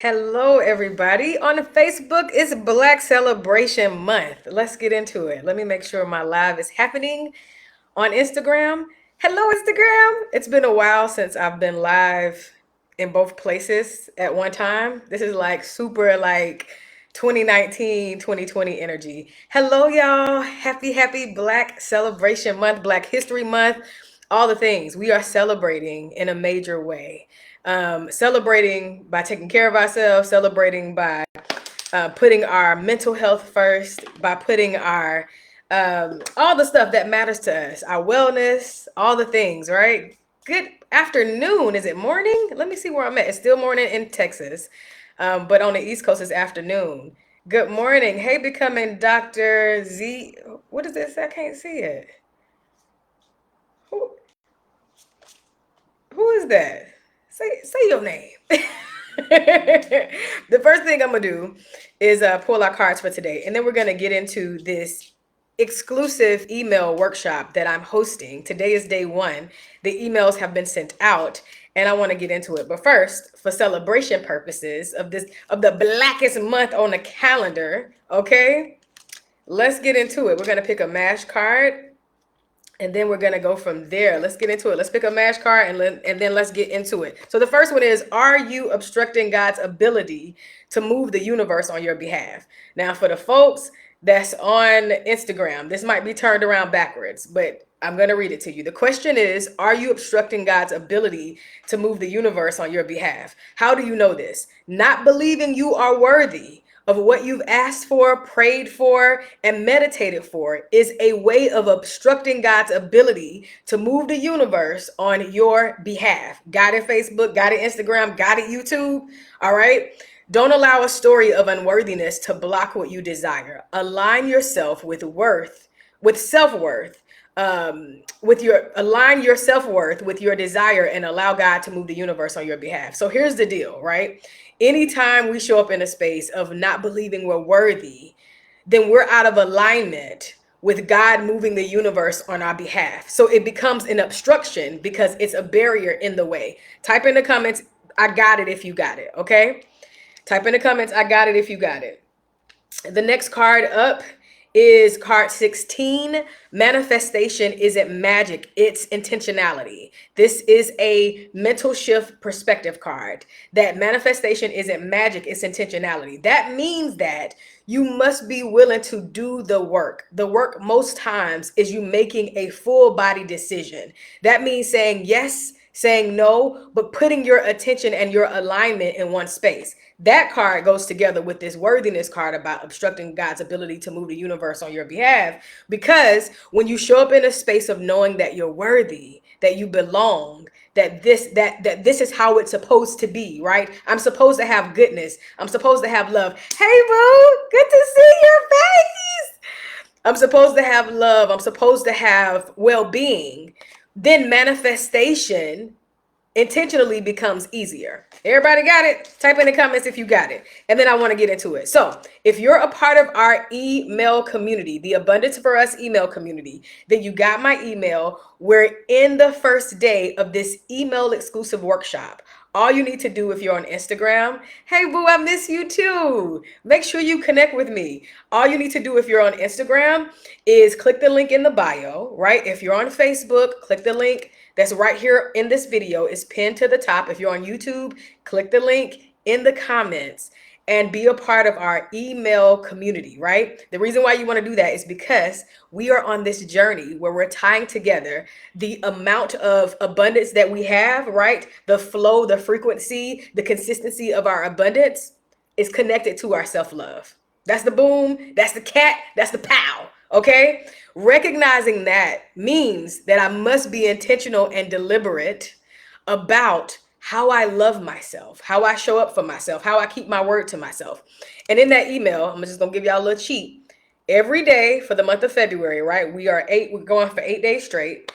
Hello, everybody. On Facebook, it's Black Celebration Month. Let's get into it. Let me make sure my live is happening on Instagram. Hello, Instagram. It's been a while since I've been live in both places at one time. This is like super like 2019, 2020 energy. Hello, y'all. Happy Black Celebration Month, Black History Month, all the things. We are celebrating in a major way. Celebrating by taking care of ourselves, celebrating by putting our mental health first, by putting our all the stuff that matters to us, our wellness, all the things, right? Good afternoon. Is it morning? Let me see where I'm at. It's still morning in Texas, but on the East Coast, it's afternoon. Good morning. Hey, becoming Dr. Z. What is this? I can't see it. Who, who is that? Say your name. The first thing I'm gonna do is pull our cards for today, and then we're gonna get into this exclusive email workshop that I'm hosting. Today is day one. The emails have been sent out, and I want to get into it. But first, for celebration purposes of the blackest month on the calendar, okay, let's get into it. We're gonna pick a mash card, and then we're gonna go from there. Let's get into it. Let's pick a match card and then let's get into it. So the first one is: are you obstructing God's ability to move the universe on your behalf? Now, for the folks that's on Instagram, this might be turned around backwards, but I'm gonna read it to you. The question is: are you obstructing God's ability to move the universe on your behalf? How do you know this? Not believing you are worthy of what you've asked for, prayed for, and meditated for is a way of obstructing God's ability to move the universe on your behalf. Got it, Facebook? Got it, Instagram? Got it, YouTube? All right. Don't allow a story of unworthiness to block what you desire. Align yourself with worth, with self-worth, with your align your self-worth with your desire and allow God to move the universe on your behalf. So here's the deal, right? Anytime we show up in a space of not believing we're worthy, then we're out of alignment with God moving the universe on our behalf. So it becomes an obstruction because it's a barrier in the way. Type in the comments, I got it if you got it, okay? Type in the comments, I got it if you got it. The next card up is card 16. Manifestation isn't magic, it's intentionality. This is a mental shift perspective card. That manifestation isn't magic, it's intentionality. That means that you must be willing to do the work. The work most times is you making a full body decision. That means saying yes, saying no, but putting your attention and your alignment in one space. That card goes together with this worthiness card about obstructing God's ability to move the universe on your behalf. Because when you show up in a space of knowing that you're worthy, that you belong, that this is how it's supposed to be, right? I'm supposed to have goodness. I'm supposed to have love. Hey, boo, good to see your face. I'm supposed to have love. I'm supposed to have well-being. Then manifestation intentionally becomes easier. Everybody got it? Type in the comments if you got it. And then I want to get into it. So, if you're a part of our email community, the Abundance for Us email community, then you got my email. We're in the first day of this email exclusive workshop. All you need to do if you're on Instagram, hey boo, I miss you too. Make sure you connect with me. All you need to do if you're on Instagram is click the link in the bio, right? If you're on Facebook, click the link that's right here in this video. Is pinned to the top. If you're on YouTube, click the link in the comments and be a part of our email community, right? The reason why you want to do that is because we are on this journey where we're tying together the amount of abundance that we have, right? The flow, the frequency, the consistency of our abundance is connected to our self-love. That's the boom, that's the cat, that's the pow. Okay? Recognizing that means that I must be intentional and deliberate about how I love myself, how I show up for myself, how I keep my word to myself. And in that email, I'm just gonna give y'all a little cheat. Every day for the month of February, right? We're going for 8 days straight.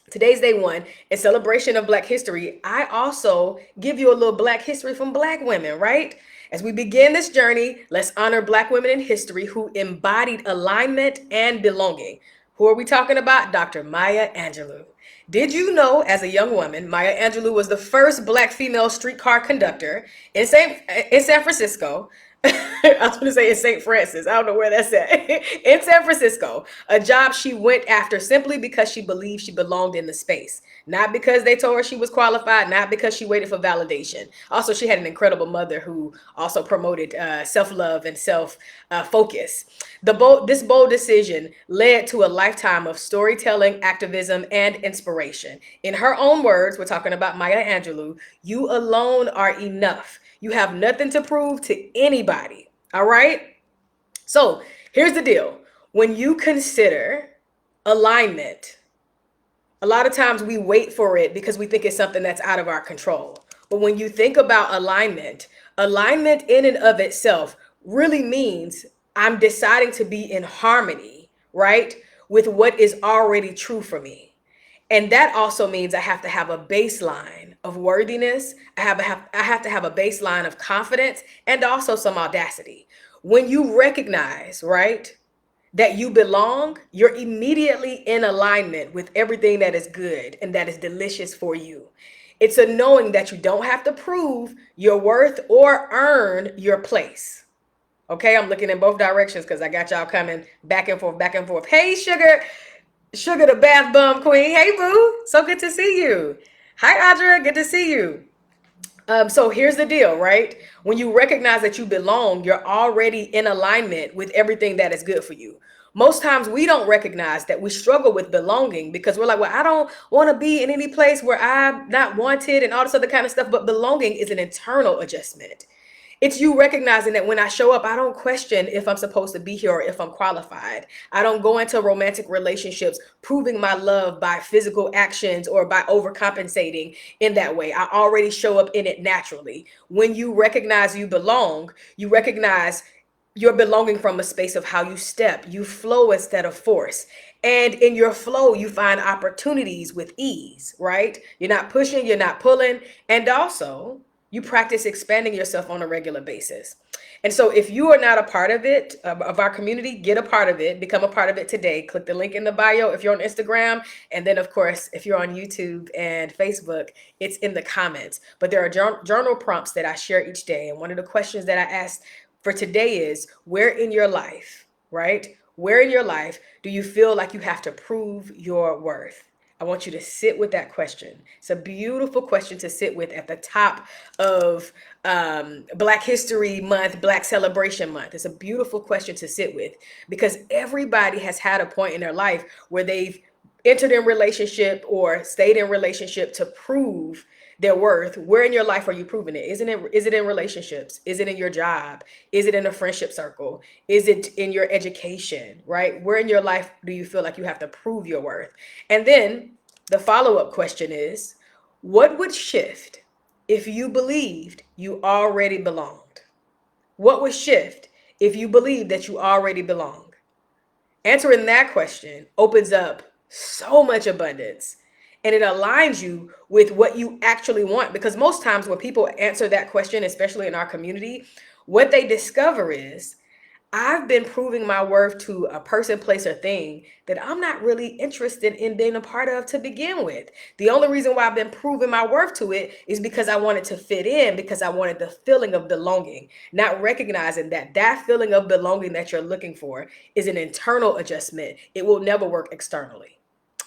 Today's day one. In celebration of Black History, I also give you a little Black history from Black women, right? As we begin this journey, let's honor Black women in history who embodied alignment and belonging. Who are we talking about? Dr. Maya Angelou. Did you know, as a young woman, Maya Angelou was the first Black female streetcar conductor in San Francisco? I was going to say in St. Francis. I don't know where that's at. In San Francisco, a job she went after simply because she believed she belonged in the space. Not because they told her she was qualified, not because she waited for validation. Also, she had an incredible mother who also promoted self-love and self-focus. This bold decision led to a lifetime of storytelling, activism, and inspiration. In her own words, we're talking about Maya Angelou, you alone are enough. You have nothing to prove to anybody. All right? So here's the deal. When you consider alignment, a lot of times we wait for it because we think it's something that's out of our control. But when you think about alignment, alignment in and of itself really means I'm deciding to be in harmony, right, with what is already true for me. And that also means I have to have a baseline of worthiness. I have to have a baseline of confidence and also some audacity. When you recognize, right, that you belong, you're immediately in alignment with everything that is good and that is delicious for you. It's a knowing that you don't have to prove your worth or earn your place. Okay, I'm looking in both directions because I got y'all coming back and forth, back and forth. Hey, Sugar the bath bum queen. Hey, boo. So good to see you. Hi, Audra. Good to see you. So here's the deal, right? When you recognize that you belong, you're already in alignment with everything that is good for you. Most times we don't recognize that we struggle with belonging because we're like, well, I don't want to be in any place where I'm not wanted and all this other kind of stuff. But belonging is an internal adjustment. It's you recognizing that when I show up, I don't question if I'm supposed to be here or if I'm qualified. I don't go into romantic relationships proving my love by physical actions or by overcompensating in that way. I already show up in it naturally. When you recognize you belong, you recognize you're belonging from a space of how you step. You flow instead of force. And in your flow, you find opportunities with ease, right? You're not pushing, you're not pulling. And also, you practice expanding yourself on a regular basis. And so if you are not a part of it, of our community, get a part of it, become a part of it today. Click the link in the bio if you're on Instagram. And then, of course, if you're on YouTube and Facebook, it's in the comments. But there are journal prompts that I share each day. And one of the questions that I asked for today is, where in your life, right? Where in your life do you feel like you have to prove your worth? I want you to sit with that question. It's a beautiful question to sit with at the top of Black History Month, Black Celebration Month. It's a beautiful question to sit with because everybody has had a point in their life where they've entered in relationship or stayed in relationship to prove their worth. Where in your life are you proving it? Is it in relationships? Is it in your job? Is it in a friendship circle? Is it in your education, right? Where in your life do you feel like you have to prove your worth? And then the follow-up question is, what would shift if you believed you already belonged? What would shift if you believed that you already belong? Answering that question opens up so much abundance and it aligns you with what you actually want. Because most times when people answer that question, especially in our community, what they discover is, I've been proving my worth to a person, place, or thing that I'm not really interested in being a part of to begin with. The only reason why I've been proving my worth to it is because I wanted to fit in, because I wanted the feeling of belonging, not recognizing that that feeling of belonging that you're looking for is an internal adjustment. It will never work externally.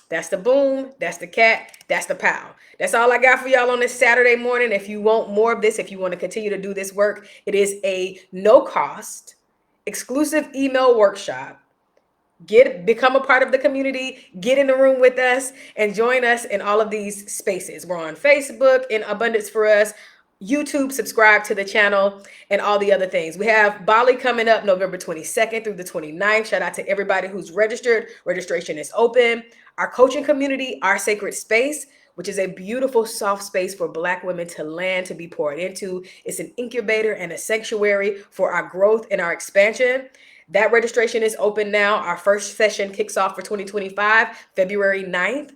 That's the boom. That's the cat. That's the pow. That's all I got for y'all on this Saturday morning. If you want more of this, if you want to continue to do this work, it is a no cost, exclusive email workshop. Become a part of the community, get in the room with us, and join us in all of these spaces. We're on Facebook in Abundance for Us, YouTube, subscribe to the channel, and all the other things. We have Bali coming up November 22nd through the 29th. Shout out to everybody who's registered. Registration is open. Our coaching community, Our Sacred Space, which is a beautiful soft space for Black women to land, to be poured into. It's an incubator and a sanctuary for our growth and our expansion. That registration is open now. Our first session kicks off for 2025, February 9th.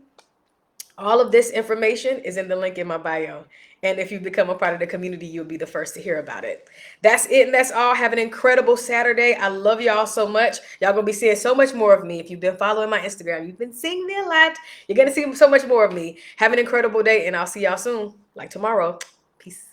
All of this information is in the link in my bio. And if you become a part of the community, you'll be the first to hear about it. That's it. And that's all. Have an incredible Saturday. I love y'all so much. Y'all going to be seeing so much more of me. If you've been following my Instagram, you've been seeing me a lot. You're going to see so much more of me. Have an incredible day. And I'll see y'all soon, like tomorrow. Peace.